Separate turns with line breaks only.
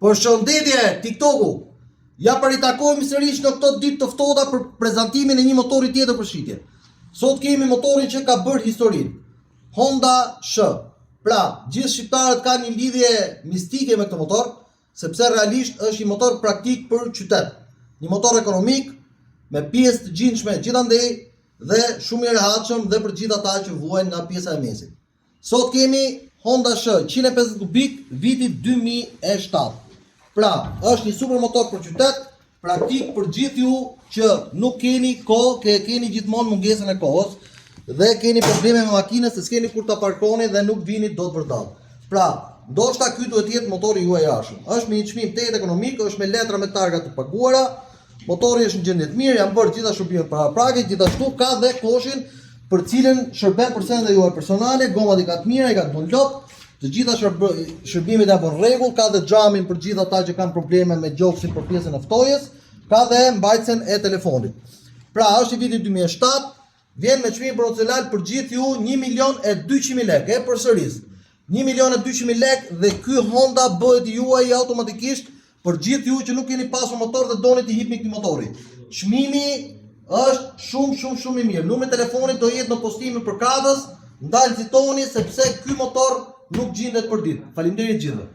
Përshëndetje TikToku. Ja paritakojmë sërish në këto ditë të ftohta për prezantimin e një motori tjetër për shitje. Sot kemi motorin që ka bërë historinë, Honda Sh. Pra, gjithë shqiptarët kanë një lidhje mistike me këtë motor, sepse realisht është një motor praktik për qytet. Një motor ekonomik me pjesë të gjinshme gjithandej dhe shumë i rehatshëm dhe për gjithë ata që vuajnë nga pjesa e mesit. Sot kemi Honda Sh 150 kubik viti 2007. Pra, është një super motor për qytet, praktik për gjithë ju që nuk keni kohë, keni gjithmonë mungesën e kohës dhe keni probleme me makinën se s'keni kur ta parkoni dhe nuk vini dot vërdall. Pra, ndoshta ky duhet të jetë motori juaj i arshëm. Është me një çmim tetë ekonomik, është me letra me targa të paguara. Motori është në gjendje të mirë, janë bërë gjitha shërbimet paraprake, gjithashtu ka dhe kloshin për cilën shërben përsendet juaj personale, gomat i ka të mira, i ka Dunlop. Të gjitha shërbimet janë në rregull, ka dhe xhamin për gjithë ata që kanë probleme me gjoksin për pjesën e ftojës, ka dhe mbajtjen e telefonit. Pra, është i vitit 2007, vjen me çmim proporcional për gjithë ju 1.200.000 lekë, përsëris. 1.200.000 lekë dhe ky Honda bëhet juaj automatikisht për gjithë ju që nuk keni pasur motor dhe doni të hipni këtë motori. Çmimi është shumë i mirë. Numri i telefonit do jetë në postimin për kadës, ndalë nxitoni sepse ky motor nuk gjendet për ditë. Faleminderit gjithëve.